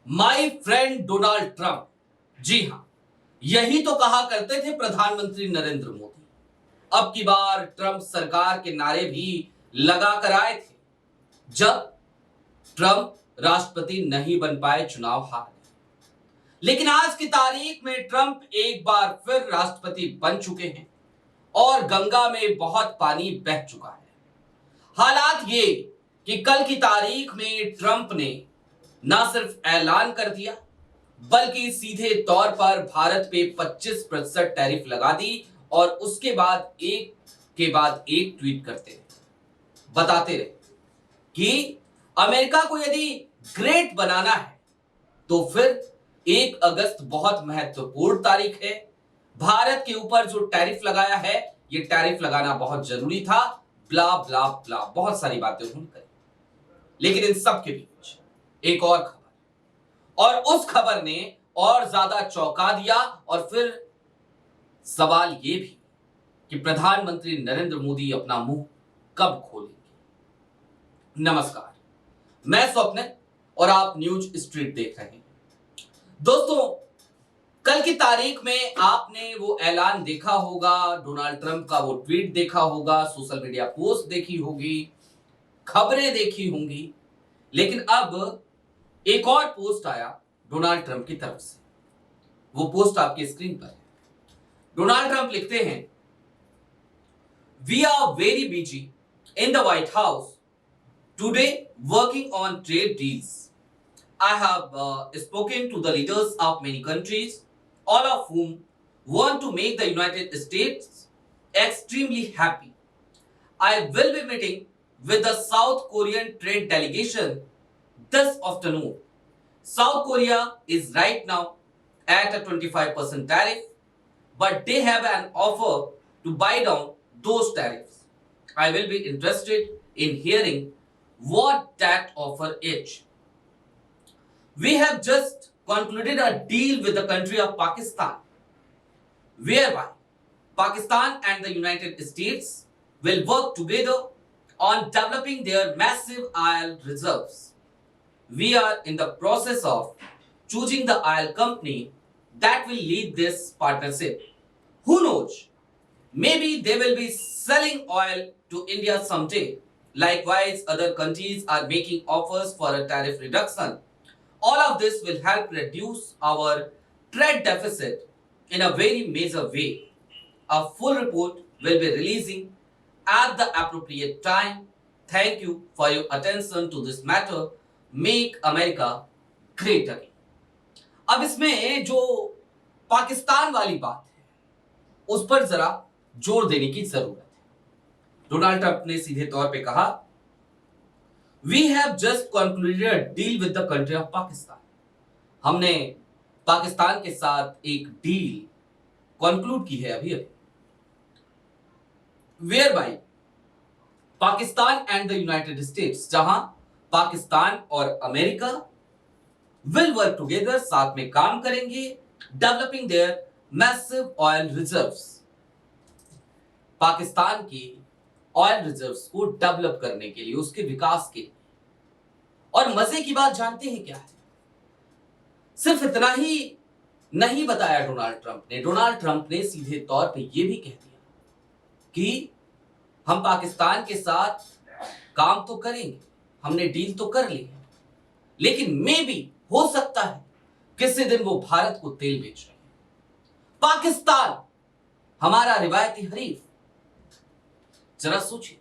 My friend Donald Trump. जी हां, यही तो कहा करते थे प्रधानमंत्री नरेंद्र मोदी। अब की बार ट्रंप सरकार के नारे भी लगा कर आए थे जब ट्रंप राष्ट्रपति नहीं बन पाए, चुनाव हार गए। लेकिन आज की तारीख में ट्रंप एक बार फिर राष्ट्रपति बन चुके हैं और गंगा में बहुत पानी बह चुका है। हालात ये कि कल की तारीख में ट्रंप ने न सिर्फ ऐलान कर दिया बल्कि सीधे तौर पर भारत पे 25% टैरिफ लगा दी और उसके बाद एक के बाद एक ट्वीट करते रहे, बताते रहे कि अमेरिका को यदि ग्रेट बनाना है तो फिर 1 अगस्त बहुत महत्वपूर्ण तारीख है। भारत के ऊपर जो टैरिफ लगाया है, ये टैरिफ लगाना बहुत जरूरी था, ब्ला ब्ला ब्ला, बहुत सारी बातें उन्होंने करी। लेकिन इन सब के बीच एक और खबर, और उस खबर ने और ज्यादा चौंका दिया। और फिर सवाल यह भी कि प्रधानमंत्री नरेंद्र मोदी अपना मुंह कब खोलेंगे। नमस्कार, मैं स्वप्न और आप न्यूज स्ट्रीट देख रहे हैं। दोस्तों, कल की तारीख में आपने वो ऐलान देखा होगा, डोनाल्ड ट्रंप का वो ट्वीट देखा होगा, सोशल मीडिया पोस्ट देखी होगी, खबरें देखी होंगी। लेकिन अब एक और पोस्ट आया डोनाल्ड ट्रंप की तरफ से। वो पोस्ट आपकी स्क्रीन पर है। डोनाल्ड ट्रंप लिखते हैं, we are very busy in the White House today working on trade deals. I have spoken to the leaders of many countries, all of whom want to make the United States extremely happy. I will be meeting with the South Korean trade delegation this afternoon. South Korea is right now at a 25% tariff, but they have an offer to buy down those tariffs. I will be interested in hearing what that offer is. We have just concluded a deal with the country of Pakistan, whereby Pakistan and the United States will work together on developing their massive oil reserves. We are in the process of choosing the oil company that will lead this partnership. Who knows? Maybe they will be selling oil to India someday. Likewise, other countries are making offers for a tariff reduction. All of this will help reduce our trade deficit in a very major way. A full report will be releasing at the appropriate time. Thank you for your attention to this matter. Make America great again. अब इसमें जो पाकिस्तान वाली बात है, उस पर जरा जोर देने की जरूरत है। डोनाल्ड ट्रंप ने सीधे तौर पे कहा, We have just concluded a deal with the country of Pakistan. हमने पाकिस्तान के साथ एक डील कंक्लूड की है अभी। Whereby Pakistan and the United States, जहां पाकिस्तान और अमेरिका will work together, साथ में काम करेंगे, developing their massive oil reserves. Pakistan की ऑयल रिजर्व्स को डेवलप करने के लिए, उसके विकास के लिए। और मजे की बात जानते हैं क्या है? सिर्फ इतना ही नहीं बताया डोनाल्ड ट्रंप ने सीधे तौर पे यह भी कह दिया कि हम पाकिस्तान के साथ काम तो करेंगे, हमने डील तो कर ली है, लेकिन मे भी हो सकता है किसी दिन वो भारत को तेल बेच रहे हैं। पाकिस्तान हमारा रिवायती हरीफ। जरा सोचिए,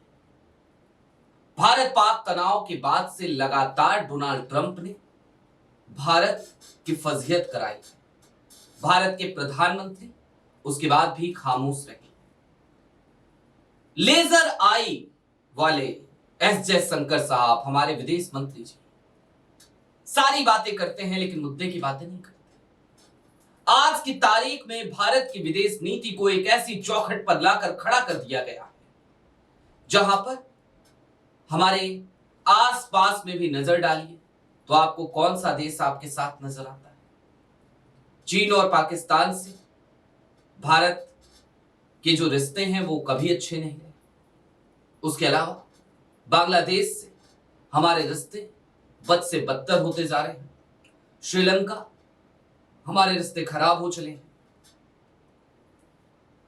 भारत पाक तनाव के बाद से लगातार डोनाल्ड ट्रंप ने भारत की फजीहत कराई। भारत के प्रधानमंत्री उसके बाद भी खामोश रहे। लेजर आई वाले एस जयशंकर साहब, हमारे विदेश मंत्री जी, सारी बातें करते हैं लेकिन मुद्दे की बातें नहीं करते। आज की तारीख में भारत की विदेश नीति को एक ऐसी चौखट पर लाकर खड़ा कर दिया गया जहां पर हमारे आसपास में भी नजर डालिए तो आपको कौन सा देश आपके साथ नजर आता है? चीन और पाकिस्तान से भारत के जो रिश्ते हैं वो कभी अच्छे नहीं रहे। उसके अलावा बांग्लादेश से हमारे रिश्ते बद से बदतर होते जा रहे हैं। श्रीलंका, हमारे रिश्ते खराब हो चले हैं।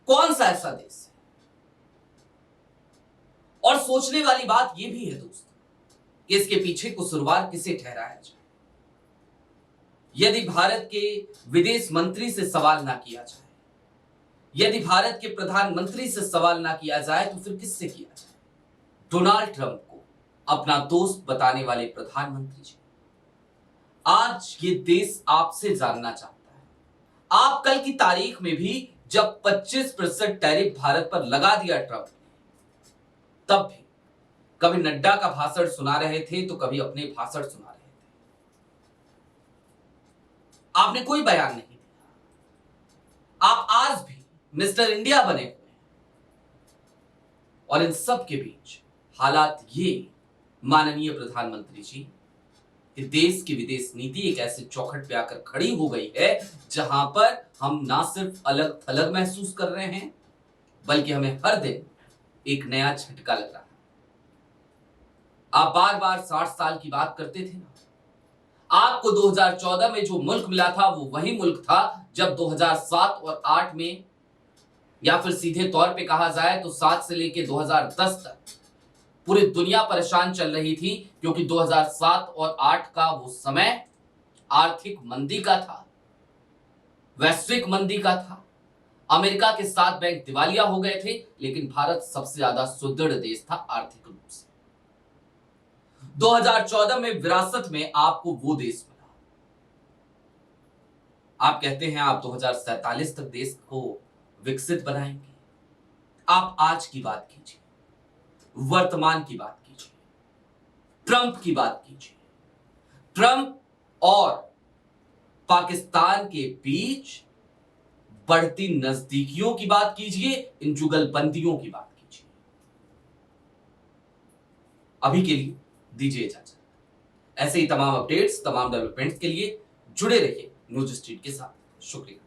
कौन सा ऐसा देश है? और सोचने वाली बात यह भी है दोस्तों कि इसके पीछे कसूरवार किसे ठहराया जाए। यदि भारत के विदेश मंत्री से सवाल ना किया जाए, यदि भारत के प्रधानमंत्री से सवाल ना किया जाए, तो फिर किससे किया जाए? डोनाल्ड ट्रंप को अपना दोस्त बताने वाले प्रधानमंत्री जी, आज ये देश आपसे जानना चाहता है। आप कल की तारीख में भी जब 25% टैरिफ भारत पर लगा दिया ट्रंप ने, तब भी कभी नड्डा का भाषण सुना रहे थे तो कभी अपने भाषण सुना रहे थे। आपने कोई बयान नहीं दिया। आप आज भी मिस्टर इंडिया बने हुए हैं। और इन सब के बीच हालात ये माननीय प्रधानमंत्री जी कि देश की विदेश नीति एक ऐसे चौखट पे आकर खड़ी हो गई है जहां पर हम ना सिर्फ अलग थलग महसूस कर रहे हैं, बल्कि हमें हर दिन एक नया झटका लग रहा है। आप बार बार 60 साल की बात करते थे ना। आपको 2014 में जो मुल्क मिला था वो वही मुल्क था जब 2007 और 8 में, या फिर सीधे तौर पे कहा जाए तो 7 से लेके 2010 तक पूरी दुनिया परेशान चल रही थी, क्योंकि 2007 और 8 का वो समय आर्थिक मंदी का था, वैश्विक मंदी का था। अमेरिका के 7 बैंक दिवालिया हो गए थे, लेकिन भारत सबसे ज्यादा सुदृढ़ देश था आर्थिक रूप से। 2014 में विरासत में आपको वो देश मिला। आप कहते हैं आप 2047 तक देश को विकसित बनाएंगे। आप आज की बात कीजिए, वर्तमान की बात कीजिए, ट्रंप की बात कीजिए। ट्रंप और पाकिस्तान के बीच बढ़ती नजदीकियों की बात कीजिए, इन जुगलबंदियों की बात कीजिए। अभी के लिए दीजिए इजाजत। ऐसे ही तमाम अपडेट्स, तमाम डेवलपमेंट्स के लिए जुड़े रहिए न्यूज स्ट्रीट के साथ। शुक्रिया।